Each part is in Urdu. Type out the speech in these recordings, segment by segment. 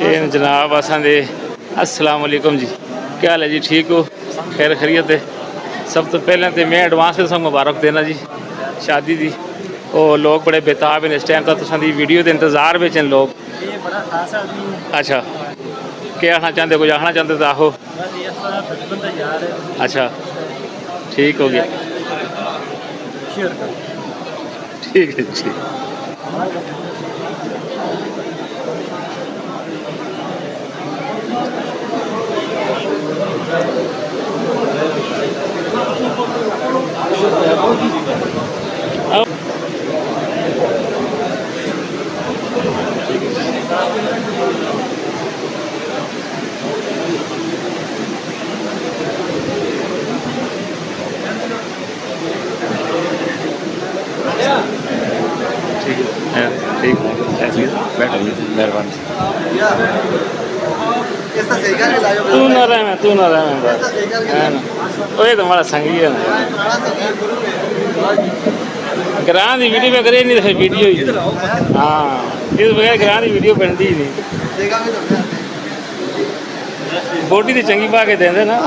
یہ جناب اساں دے السلام علیکم جی، کیا حال ہے جی؟ ٹھیک ہو؟ خیر خیریت ہے؟ سب تو پہلے تو میں ایڈوانس میں تساں مبارک دینا جی شادی دی۔ وہ لوگ بڑے بےتاب ہیں اس ٹائم تک تساں دی ویڈیو دے انتظار وچ ہیں لوگ۔ اچھا کیا آخنا چاہتے؟ کچھ آخنا چاہتے تو آخو۔ اچھا ٹھیک ہو گیا، ٹھیک ہے ٹھیک۔ ٹھیک مہربانی تو نہ رہے میں بس ہے نا، وہ تمہارا سنگی ہے نا گراں دی ویڈیو میں کرے نہیں ویڈیو ہی ہاں اس بغیر گراں دی ویڈیو بنتی ہی نہیں۔ بوٹی تو چنگی پا کے دیں نا۔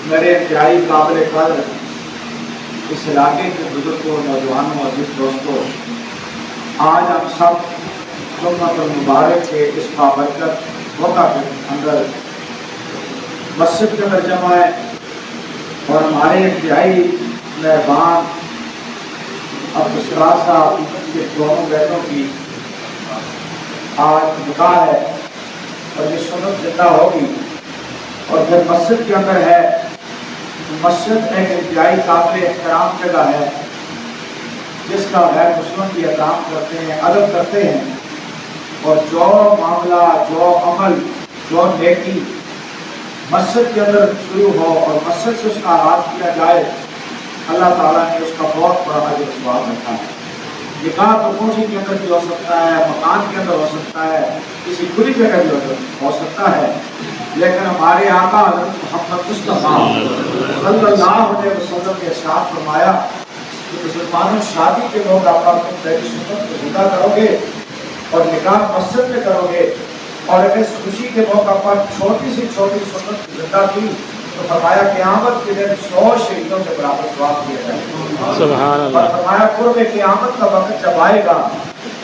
میرے انتہائی قابل قدر اس علاقے کے بزرگوں، نوجوانوں، عزیز دوستوں، آج ہم سب جمعۃ المبارک کے اس بابرکت موقع کے اندر مسجد کے اندر جمع ہے اور ہمارے انتہائی مہربان عبدالسلام صاحب کے دونوں بیٹوں کی آج نکاح ہے اور یہ سنت زندہ ہوگی اور پھر مسجد کے اندر ہے۔ مسجد ایک انتہائی قابل احترام جگہ ہے جس کا غیر مسلم بھی احترام کرتے ہیں، ادب کرتے ہیں، اور جو معاملہ، جو عمل، جو نیکی مسجد کے اندر شروع ہو اور مسجد سے اس کا آغاز کیا جائے، اللہ تعالیٰ نے اس کا بہت بڑا اجر و ثواب رکھا ہے۔ نکاح تو کوٹھی کے اندر بھی ہو سکتا ہے، مکان کے اندر ہو سکتا ہے، کسی کھلی جگہ بھی ہو سکتا ہے، لیکن ہمارے آقا حضرت محمد مصطفیٰ صلی اللہ علیہ وسلم نے ارشاد فرمایا کہ مسلمانوں شادی کے موقع پر تم پہلی سنت کو زندہ کرو گے اور نکاح مسجد میں کرو گے، اور اگر اس خوشی کے موقع پر چھوٹی سی چھوٹی سنت کو زندہ کی تو فرمایا قیامت کے دن 100 شہیدوں کے برابر ثواب دیا جائے گا۔ سبحان اللہ۔ اور فرمایا قرب قیامت کا وقت جب آئے گا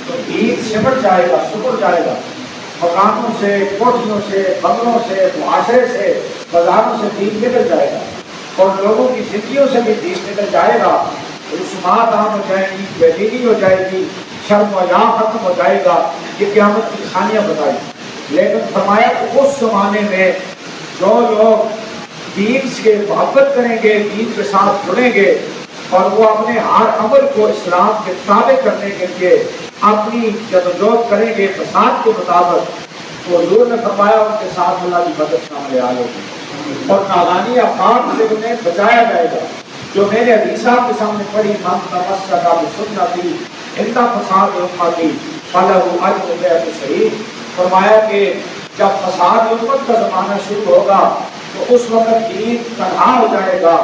تو عید سمٹ جائے گا، سکڑ جائے گا، مکانوں سے، کوٹھیوں سے، بنگلوں سے، معاشرے سے، بازاروں سے دین نکل جائے گا اور لوگوں کی زندگیوں سے بھی دین نکل جائے گا، رسومات عام ہو جائیں گی، بے دینی ہو جائے گی، شرم و حیا ختم ہو جائے گا، یہ قیامت کی نشانیاں بتائی۔ لیکن فرمایا کہ اس زمانے میں جو لوگ دین سے محبت کریں گے، دین کے ساتھ جڑیں گے اور وہ اپنے ہر عمل کو اسلام کے تابع کرنے کے لیے اپنی جدوجہد کریں گے فساد کے مطابق، تو حضور نے فرمایا ان کے ساتھ اللہ کی مدد شامل آ ہوگی اور ناغانی افعال سے انہیں بچایا جائے گا۔ جو میں نے حدیث آپ کے سامنے پڑھی، من تمسک بسنتی عند فساد امتی فلہ اجر بیعۃ شہید، فرمایا کہ جب فساد امت کا زمانہ شروع ہوگا تو اس وقت دین تنہا ہو جائے گا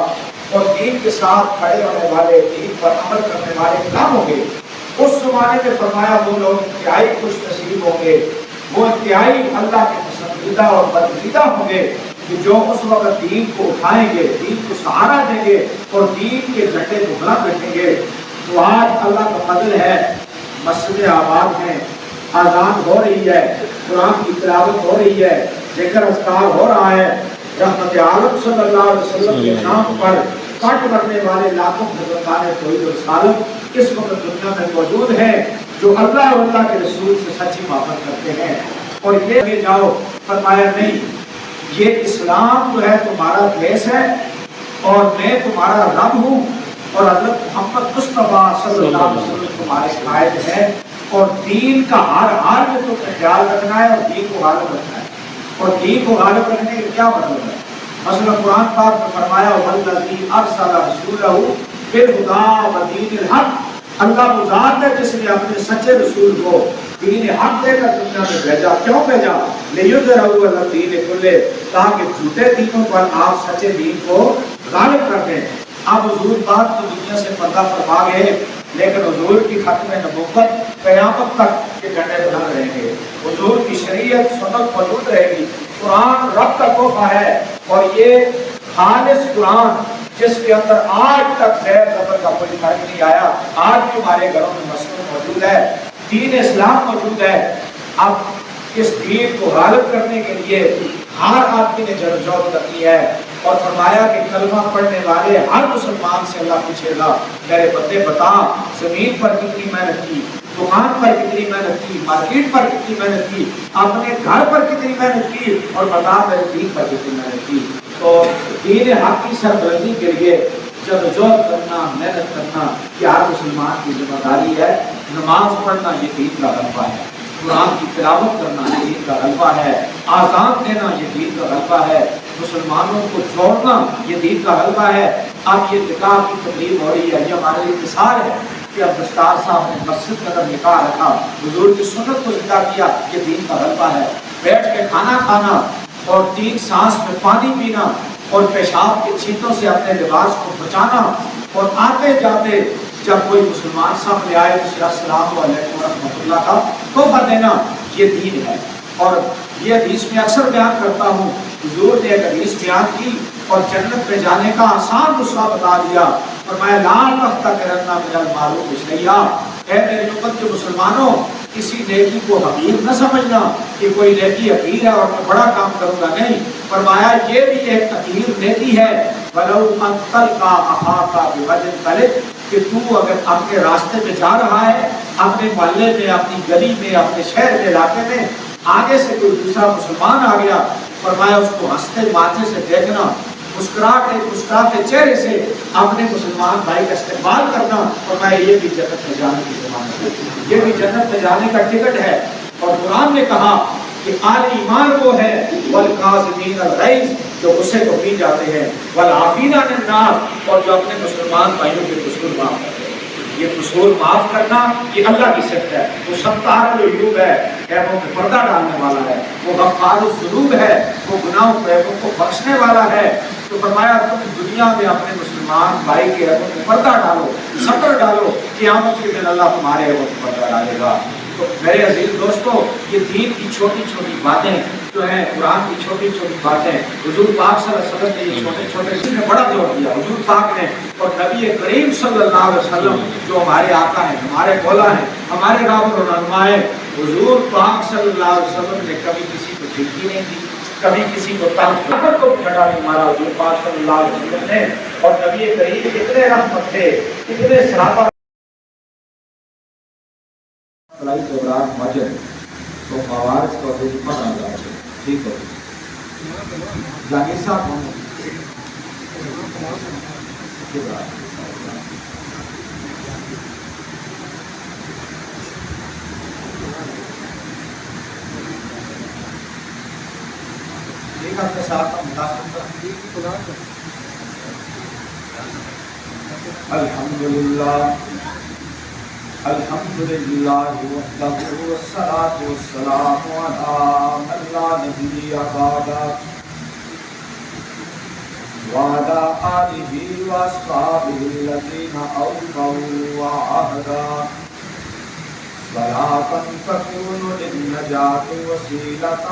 اور دین کے ساتھ کھڑے ہونے والے، دین پر عمل کرنے والے کم ہوں گے۔ اس زمانے میں فرمایا وہ لوگ انتہائی خوش نصیب ہوں گے، وہ انتہائی اللہ کے پسندیدہ اور برگزیدہ ہوں گے کہ جو اس وقت دین کو اٹھائیں گے، دین کو سہارا دیں گے اور دین کے جھنڈے کو بلند رکھیں گے۔ تو آج اللہ کا فضل ہے، مسجد آباد میں اذان ہو رہی ہے قرآن کی تلاوت ہو رہی ہے، ذکر اذکار ہو رہا ہے، رحمت عالم صلی اللہ علیہ وسلم کے نام پر کٹ کرنے والے لاکھوں بزرگان توحید و رسالت اس وقت دنیا میں موجود ہیں جو اللہ اور اللہ کے رسول سے سچی محبت کرتے ہیں. اور یہ آگے جاؤ، فرمایا نہیں، یہ اسلام جو ہے تمہارا دیس ہے اور میں تمہارا رب ہوں، اور حضرت محمد مصطفیٰ صلی اللہ علیہ وسلم تمہارے قائد ہیں، اور دین کا ہر حال میں تم نے خیال رکھنا ہے اور دین کو غالب رکھنا ہے. اور دین کو غالب رکھنے کا کیا مطلب ہے؟ مثلا قرآن پاک میں فرمایا والذی ارسل رسولہ بالہدی ودین الحق، اللہ وہ ذات ہے جس نے اپنے سچے رسول کو دین حق دے کر دنیا میں بھیجا. کیوں بھیجا؟ لیظہرہ علی الدین کلہ، تاکہ جھوٹے دینوں پر آپ سچے دین کو غالب کر دیں. اب حضور پاک تو دنیا سے پردہ فرما گئے، لیکن حضور کی ختم نبوت قیامت تک کے جھنڈے بلند رہیں گے. حضور کی شریعت سنت موجود رہے گی. قرآن رب کا تحفہ ہے، اور یہ خالص قرآن جس کے اندر آج تک زیر زبر کا کوئی فرق نہیں آیا، آج بھی ہمارے گھروں میں مسلم موجود ہے، دین اسلام موجود ہے. اب اس دین کو غالب کرنے کے لیے ہر آدمی نے جدوجہد کرنی ہے. اور فرمایا کہ کلمہ پڑھنے والے ہر مسلمان سے اللہ پوچھے گا میرے بندے بتا زمین پر کتنی محنت کی، دکان پر کتنی محنت کی، مارکیٹ پر کتنی محنت کی، اپنے گھر پر کتنی محنت کی، اور بتا میرے دین پر کتنی محنت کی. تو دین حق کی سربلندی کے لیے جدوجہد کرنا، محنت کرنا یہ ہر مسلمان کی ذمہ داری ہے. نماز پڑھنا یہ دین کا غلبہ ہے، قرآن کی تلاوت کرنا یہ دین کا غلبہ ہے، آزان دینا یہ دین کا غلبہ ہے، مسلمانوں کو چھوڑنا یہ دین کا غلبہ ہے. اب یہ نکاح کی تقریب ہو رہی ہے، یہ ہمارے لیے مثال ہے کہ اب دستار صاحب نے مسجد میں اگر نکاح رکھا، حضور کی سنت کو زندہ کیا، یہ دین کا غلبہ ہے. بیٹھ کے کھانا کھانا اور 3 سانس میں پانی پینا اور پیشاب کے چھینٹوں سے اپنے لباس کو بچانا، اور آتے جاتے جب کوئی مسلمان سامنے آئے تو السلام علیکم ورحمۃ اللہ کا تحفہ دینا، یہ دین ہے. اور یہ حدیث میں اکثر بیان کرتا ہوں، حضور نے ایک حدیث بیان کی اور جنت میں جانے کا آسان نسخہ بتا دیا، اور میں لا تحتقرن من المعروف شیئا، اے میری امت کے مسلمانوں کسی نیکی کو حقیر نہ سمجھنا کہ کوئی نیکی حقیر ہے اور میں بڑا کام کروں گا. نہیں، فرمایا یہ بھی ایک حقیر نیکی ہے. وَلَوْ أَن تَلْقَىٰ أَخَاكَ بِوَجْهٍ طَلِقٍ، کہ تو اگر اپنے راستے میں جا رہا ہے، اپنے محلے میں، اپنی گلی میں، اپنے شہر کے علاقے میں، آگے سے کوئی دوسرا مسلمان آ گیا، فرمایا اس کو ہنستے ماتھے سے دیکھنا، مسکراتے چہرے سے اپنے مسلمان بھائی کا استقبال کرنا، فرمایا یہ بھی جنت میں جانے کی ضمانت ہے، یہ بھی جنت میں جانے کا ٹکٹ ہے. اور قرآن نے کہا کہ اہل ایمان وہ ہے والکاظمین الغیظ، جو غصے کو پی جاتے ہیں، والعافین عن الناس، اور جو اپنے مسلمان بھائیوں کے قصور معاف کرتے ہیں. یہ قصور معاف کرنا یہ اللہ کی صفت ہے. وہ ستار العیوب ہے، عیبوں میں پردہ ڈالنے والا ہے. وہ غفار الذنوب ہے، وہ گناہوں کو عیبوں کو بخشنے والا ہے. تو فرمایا تم دنیا میں اپنے مسلمان بھائی کے عیبوں میں پردہ ڈالو، ستر ڈالو، قیامت کے دن اللہ تمہارے عیبوں میں پردہ ڈالے گا. تو میرے عزیز دوستو، یہ دین کی چھوٹی چھوٹی باتیں جو ہیں، قرآن کی چھوٹی چھوٹی باتیں، حضور پاک صلی اللہ علیہ وسلم نے یہ چھوٹے چھوٹے اس میں بڑا زور دیا حضور پاک نے. اور نبی کریم صلی اللہ علیہ وسلم جو ہمارے آقا ہیں، ہمارے مولا ہیں، ہمارے رب و رہنما ہیں، حضور پاک صلی اللہ علیہ وسلم نے کبھی کسی کو جھٹکی نہیں دی، کبھی کسی کو طاقت کو کھڑا نہیں مارا حضور پاک صلی اللہ علیہ وسلم نے. اور نبی کریم اتنے رحمت تھے، اتنے صحابہ مجد تو موارث کو دشمن آ جاتے. ٹھیک ہے جاگیر صاحب ٹھیک ہے، اپنے ساتھ الحمدللہ الحمدللہ وحدہ والصلاة والسلام علی من لا نبی بعدہ وعلی آلہ واصحابہ الذین اوفوا عہدہ صلاۃ تکون للنجاة وسیلۃ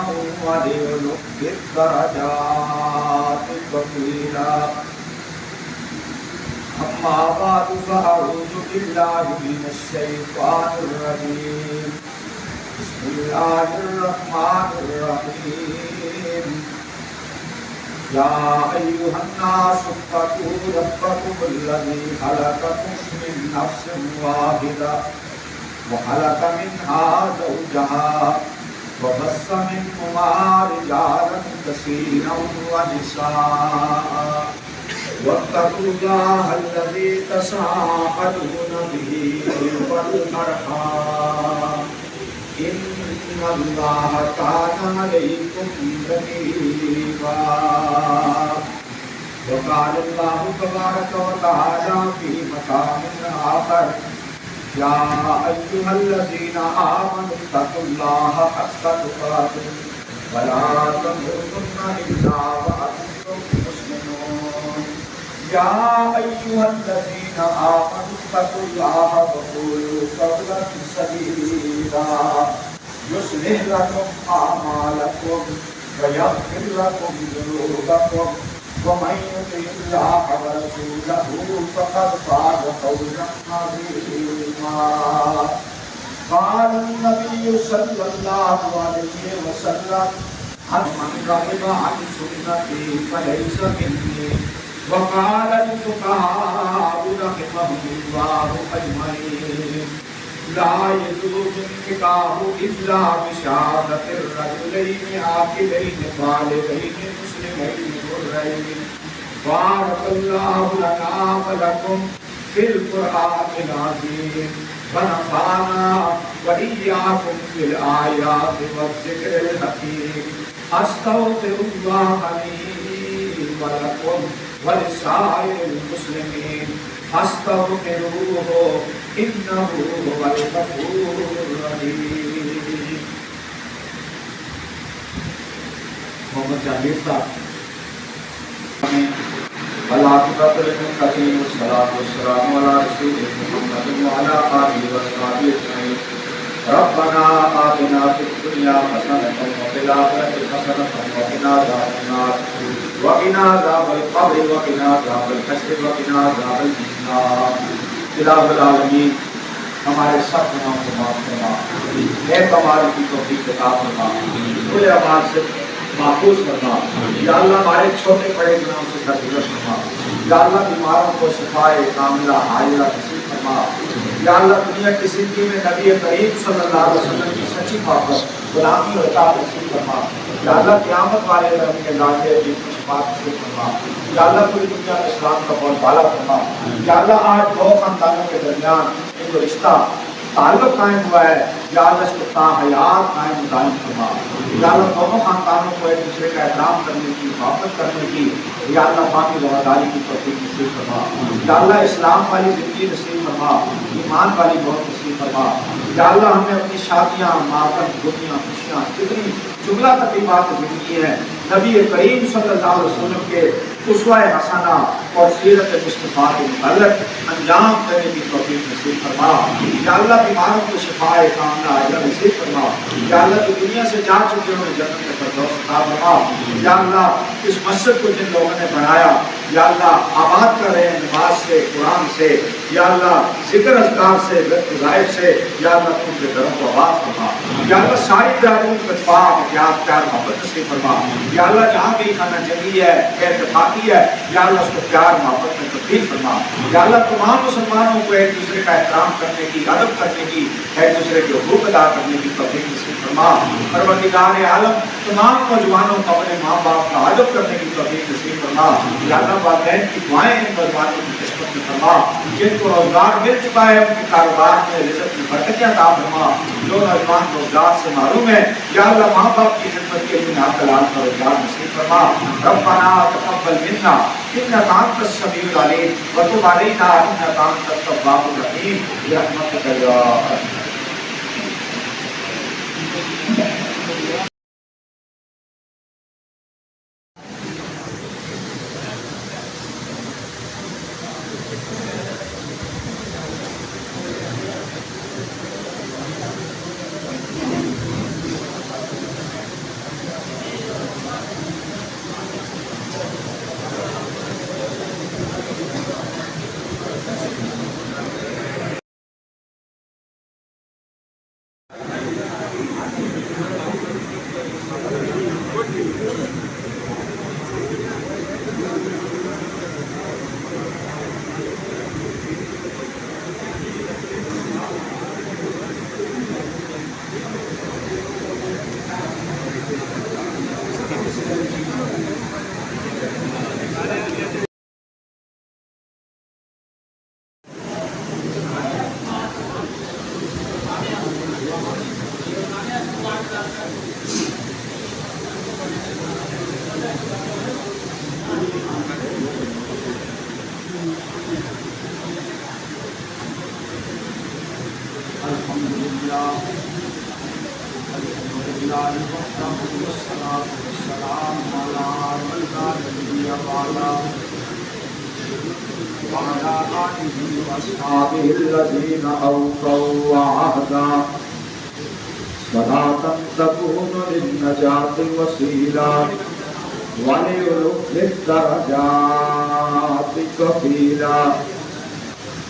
ولعلو الدرجات وسیلہ. اما بعد فاعوذ باللہ من الشیطان الرجیم. بسم بسم اللہ الرحمن الرحیم یا ایھا الناس اتقوا ربکم الذی خلقکم من نفس واحدہ وخلق منها زوجها وبث منهما رجالا كثيرا ونساء واتقوا الله الذي تساءلون به والأرحام إن الله كان عليكم رقيبا وقال الله تبارك وتعالى في مقام آخر یا ایھا الذین آمنوا اتقوا اللہ حق تقاته ولا تموتن الا وانتم مسلمون یا ایھا الذین آمنوا اتقوا اللہ وقولوا قولا سدیدا یصلح لکم اعمالکم ویغفر لکم ذنوبکم ومن يطع الله ورسوله فقد فاز فوزا عظيما قال النبي صلى الله عليه وسلم من رغب عن سنتي فليس مني وقال الفقهاء رحمهم الله اجمعين لا يجوز النكاح الا بشهادة الرجلين عاقلين بالغين مسلمين حرين بارك الله لنا ولكم في القرآن العظيم ونفعنا وإياكم بالآيات والذكر الحكيم أستغفر الله لي ولكم ولسائر المسلمين فاستغفروه إنه هو الغفور الرحيم. محمد جاوید صاحب والعاقبۃ للمتقین والصلاۃ والسلام علی رسول محمد وعلی آلہ وصحبہ اجمعین. ربنا آتنا فی الدنیا حسنۃ وفی الآخرۃ حسنۃ وقنا عذاب النار وقنا عذاب القبر وقنا عذاب الحشر وقنا عذاب النار. الہ العالمین ہمارے سب گناہوں کو معاف فرما، نیک اعمال کی توفیق عطا فرما، برے اعمال سے محفوظ فرما. یا اللہ ہمارے چھوٹے بڑے گناہوں سے درگزر فرما. یا اللہ بیماروں کو شفائے کاملہ عاجلہ نصیب فرما. یا اللہ دنیا کی زندگی میں نبی کریم صلی اللہ علیہ وسلم کی سچی محبت غلامی اور اطاعت نصیب فرما. یا اللہ قیامت والے دن کے ذاکر جن کی شفاعت نصیب فرما. یا اللہ پوری دنیا میں اسلام کا بول بالا فرما. یا اللہ آج دو خاندانوں کے درمیان ایک رشتہ تعلق قائم ہوا ہے، یا اللہ اس کو تا حیات قائم دائم فرما. یا اللہ دونوں خاندانوں کو ایک دوسرے کا احترام کرنے کی، محبت کرنے کی، یا اللہ باقی وفاداری کی توفیق نصیب فرما. یا اللہ اسلام والی زندگی نصیب فرما، ایمان والی موت نصیب فرما. یا اللہ ہمیں اپنی شادیاں، ماتم، دنیا، خوشیاں، جتنی جملہ تقریبات زندگی ہیں نبی کریم صلی اللہ علیہ وسلم کے اسوہ حسنہ اور سیرت مصطفیٰ کے متعلق انجام دینے کی توفیق نصیب فرما. یا اللہ بیماروں کو شفائے کاملہ عاجلہ نصیب فرما. یا اللہ جو دنیا سے جا چکے ہیں جنت میں فردوس عطا فرما. یا اللہ اس مسجد کو جن لوگوں نے بنایا یا اللہ آباد کر رہے ہیں نماز سے، قرآن سے، یا اللہ ذکر اذکار سے، غائب سے، یا اللہ ان کے گھروں کو آباد فرما. یا اللہ ساری برادریوں کو اتفاق، پیار محبت نصیب فرما. یا اللہ جہاں بھی خانہ جنگی ہے، اتفاقی ہے، یا اللہ اس کو پیار محبت میں تبدیل فرما. یا اللہ تمام مسلمانوں کو ایک دوسرے کا احترام کرنے کی، ادب کرنے کی، ایک دوسرے کے حقوق ادا کرنے کی توفیق نصیب فرما. پروردگار عالم تمام نوجوانوں کو اپنے ماں باپ کا ادب کرنے کی توفیق نصیب فرما. یا اللہ والدین کی دعائیں ان نوجوانوں کی قسمت میں فرما. جن کو روزگار مل چکا ہے ان کے کاروبار میں رزق کی برکتیں عطا فرما. جو نوجوان روزگار سے محروم ہے یا اللہ ماں باپ کی خدمت کے لیے نام کلام کا روزگار نصیب فرما. ربنا تقبل منا انك انت السميع العليم وتب علينا انك انت التواب الرحيم برحمتك يا ارحم الذين أوفوا عهدا صلاة تكون للنجاة وسيلة وليلف الدرجات كفيلا.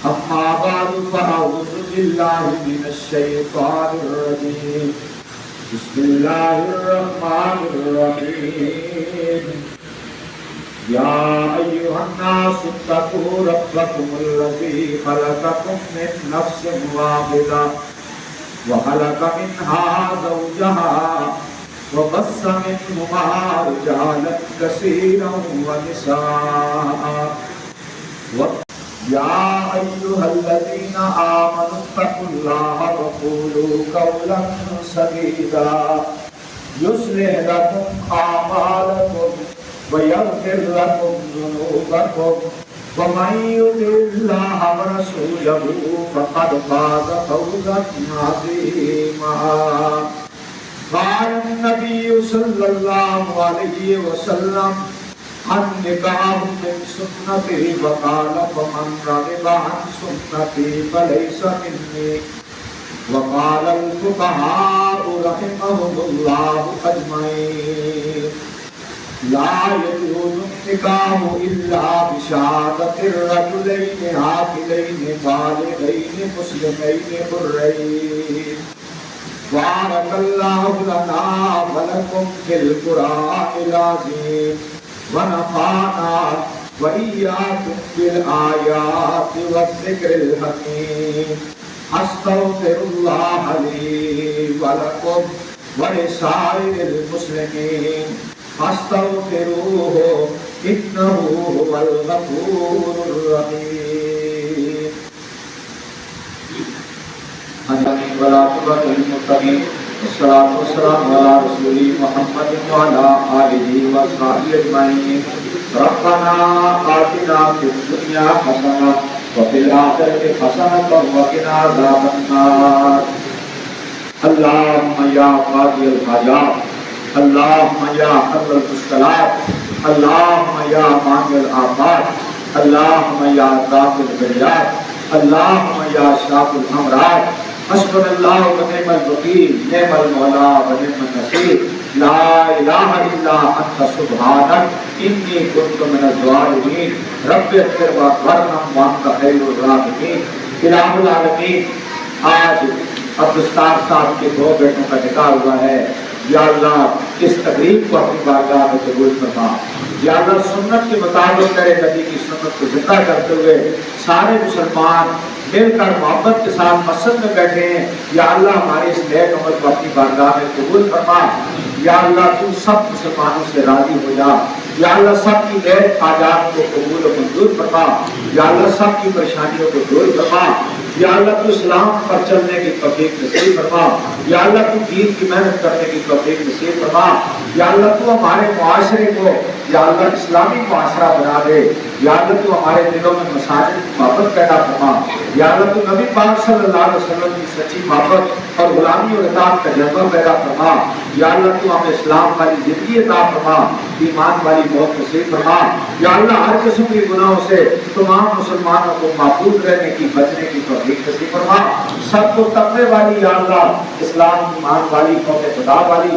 أما بعد فأعوذ بالله من الشيطان الرجيم. بسم الله الرحمن الرحيم. يا أيها الناس اتقوا ربكم الذي خلقكم من نفس واحدة وخلق منها زوجها وبث منهما رجالا كثيرا ونساء. يا أيها الذين آمنوا اتقوا الله وقولوا قولا سديدا يصلح لكم أعمالكم ويغفر لكم ذنوبكم ومن يطع الله ورسوله فقد فاز فوزا عظيما. قال النبي صلى الله عليه وسلم النكاح من سنتي وقال فمن رغب عن سنتي فليس مني. وقال الفقهاء رحمهم الله أجمعين لا يجوز النكاح إلا بشهادة الرجلين عاقلين بالغين مسلمين حرين. بارك الله لنا ولكم في القرآن العظيم ونفعنا وإياكم بالآيات والذكر الحكيم. أستغفر الله لي ولكم ولسائر المسلمين فاستغفروه إنه هو الغفور الرحيم. والعاقبة للمتقين والصلاة والسلام على رسول محمد وعلى آله وصحبه أجمعين. ربنا آتنا في الدنيا حسنة وفي الآخرة حسنة وقنا عذاب النار. اللهم يا قاضي الحاجات، اللهم يا حل المشكلات، اللهم يا مانع الآفات، اللهم يا دافع البليات، اللهم يا شافي الأمراض. حسبنا الله ونعم الوكيل، نعم المولى ونعم النصير. لا إله إلا أنت سبحانك إني كنت من الظالمين. رب اغفر وارحم وأنت خير الراحمين. الہ العالمین، آج عبدالستار صاحب کے 2 بیٹوں کا نکاح ہوا ہے. یا اللہ اس تقریب کو اپنی بارگاہ میں قبول فرما. یا اللہ سنت کے مطابق کرے، نبی کی سنت کو زندہ کرتے ہوئے سارے مسلمان مل کر محبت کے ساتھ مسجد میں بیٹھے ہیں. یا اللہ ہمارے اس نیک عمل کو اپنی بارگاہ میں قبول فرما. یا اللہ تو سب مسلمانوں سے راضی ہو جا. یا اللہ سب کی نیک حاجات کو قبول و منظور فرما. یا اللہ سب کی پریشانیوں کو دور فرما. یا اللہ تو اسلام پر چلنے کی توفیق نصیب فرما. یا اللہ تو دین کی محنت کرنے کی توفیق نصیب فرما. یا اللہ تو ہمارے معاشرے کو یا اللہ اسلامی معاشرہ بنا دے. یا اللہ تو ہمارے دلوں میں مساجد کی محبت پیدا فرما. یا اللہ تو نبی پاک صلی اللہ علیہ وسلم کی سچی محبت اور غلامی اور اطاعت کا جذبہ پیدا فرما. یا اللہ تو ہمیں اسلام والی زندگی عطا فرما، ایمان والی موت نصیب فرما. یا اللہ ہر قسم کے گناہوں سے تمام مسلمانوں کو محفوظ رہنے کی، بچنے کی توفیق نصیب فرما. سب کو تقوی والی یا اللہ اسلام ایمان والی قوم خدا والی